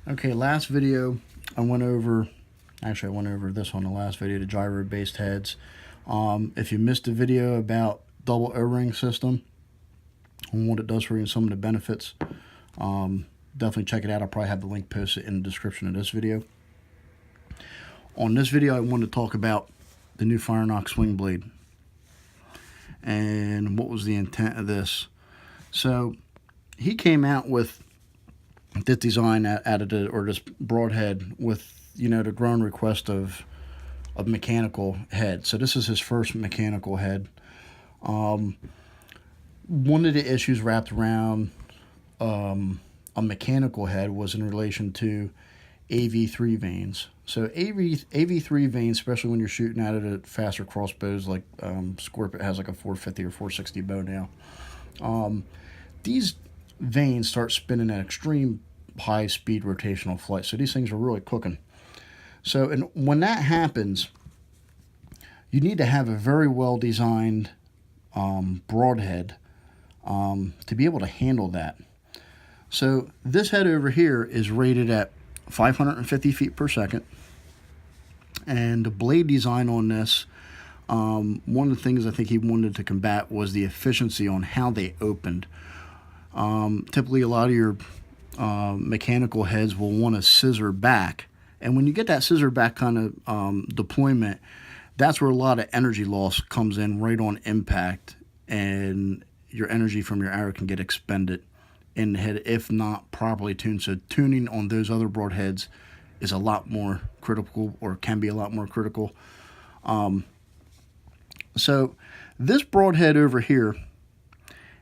Okay, last video I went over, actually I went over this on the last video, the gyro-based heads. If you missed the video about double O-ring system and what it does for you and some of the benefits, definitely check it out. I'll probably have the link posted in the description of this video. On this video, I wanted to talk about the new Firenock Swing Blade and what was the intent of this. So he came out with this design or this broadhead with, you know, the growing request of mechanical head. So this is his first mechanical head. One of the issues wrapped around a mechanical head was in relation to AV3 vanes. So AV3 vanes, especially when you're shooting out at faster crossbows, like Scorpion has like a 450 or 460 bow now. These vanes start spinning at extreme high speed rotational flight. So these things are really cooking. So and when that happens, you need to have a very well designed broadhead to be able to handle that. So this head over here is rated at 550 feet per second. And the blade design on this, one of the things I think he wanted to combat was the efficiency on how they opened. Typically a lot of your mechanical heads will want to scissor back. And when you get that scissor back kind of deployment, that's where a lot of energy loss comes in right on impact. And your energy from your arrow can get expended in the head if not properly tuned. So tuning on those other broadheads is a lot more critical, or can be a lot more critical. So this broadhead over here,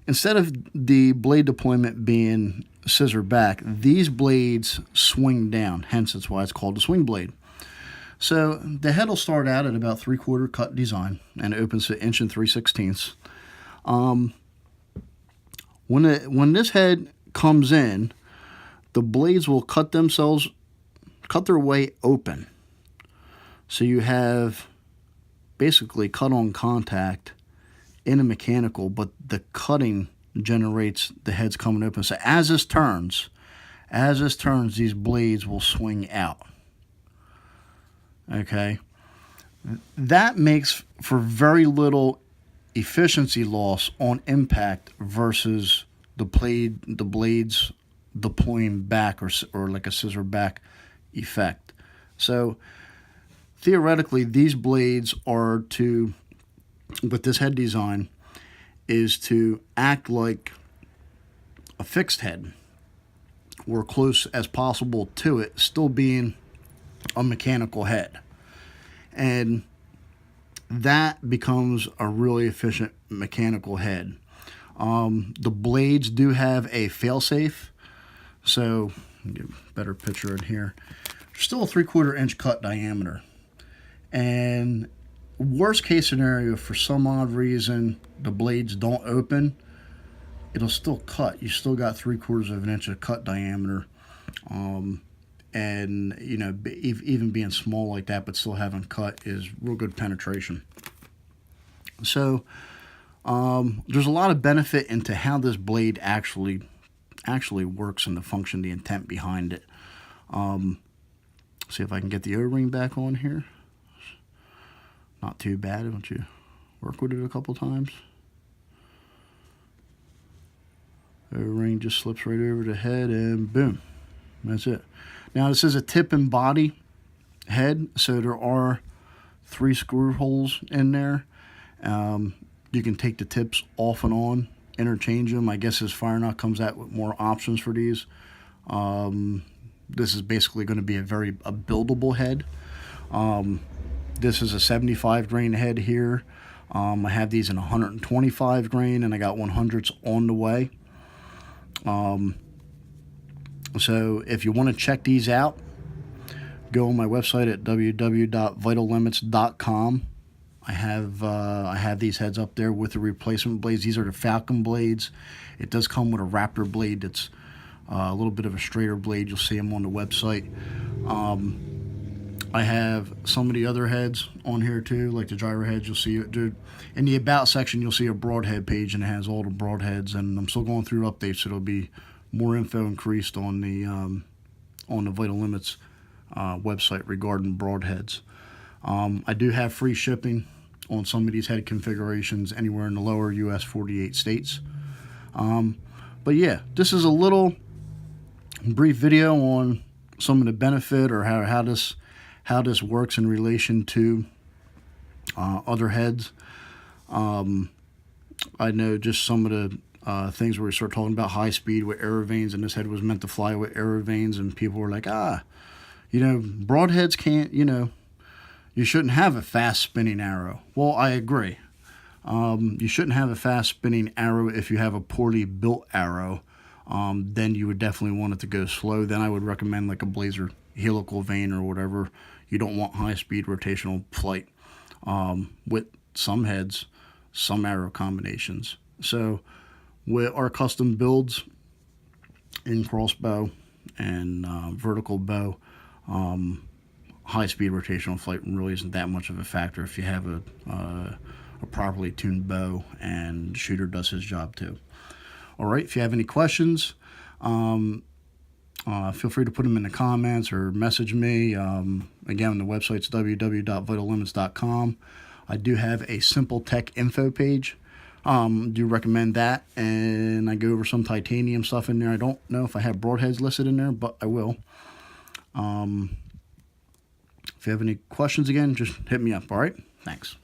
instead of the blade deployment being scissor back, these blades swing down, hence that's why it's called a swing blade. So the head will start out at about 3/4 cut design and it opens to 1 3/16. When this head comes in, the blades will cut their way open. So you have basically cut on contact in a mechanical, but the cutting generates the heads coming open. So as this turns, these blades will swing out. Okay, that makes for very little efficiency loss on impact versus the blades deploying back or like a scissor back effect. So theoretically, these blades are to, with this head design, is to act like a fixed head or close as possible to it, still being a mechanical head. And that becomes a really efficient mechanical head. The blades do have a failsafe. So, I'll get a better picture in here. There's still a 3/4 inch cut diameter. And worst case scenario, for some odd reason, the blades don't open, it'll still cut. You still got 3/4 inch of cut diameter. And, you know, even being small like that, but still having cut is real good penetration. So, there's a lot of benefit into how this blade actually works and the function, the intent behind it. See if I can get the O-ring back on here. Not too bad. Don't you work with it a couple times? O-ring just slips right over the head and boom, that's it. Now this is a tip and body head, so there are 3 screw holes in there. You can take the tips off and on, interchange them. I guess as Firenock comes out with more options for these, this is basically going to be a buildable head. This is a 75 grain head here. I have these in 125 grain, and I got 100s on the way. So if you want to check these out, go on my website at www.vitallimits.com. I have these heads up there with the replacement blades. These are the Falcon blades. It does come with a Raptor blade that's a little bit of a straighter blade. You'll see them on the website. I have some of the other heads on here too, like the gyro heads. You'll see it, dude. In the about section, you'll see a broadhead page, and it has all the broadheads. And I'm still going through updates, so there'll be more info increased on the on the Vital Limits website regarding broadheads. I do have free shipping on some of these head configurations anywhere in the lower US 48 states. But yeah, this is a little brief video on some of the benefit or how this works in relation to other heads. I know just some of the things where we start talking about high speed with arrow vanes, and this head was meant to fly with arrow vanes, and people were like, broadheads can't, you shouldn't have a fast spinning arrow. Well, I agree. You shouldn't have a fast spinning arrow if you have a poorly built arrow. Then you would definitely want it to go slow. Then I would recommend like a Blazer helical vane or whatever. You don't want high speed rotational flight with some heads, some arrow combinations. So with our custom builds in crossbow and vertical bow, high speed rotational flight really isn't that much of a factor if you have a properly tuned bow, and the shooter does his job too. All right, if you have any questions, feel free to put them in the comments or message me. Again, the website's www.vitallimits.com. I do have a simple tech info page. Do recommend that, and I go over some titanium stuff in there. I don't know if I have broadheads listed in there, but I will. If you have any questions, again, just hit me up. All right, thanks.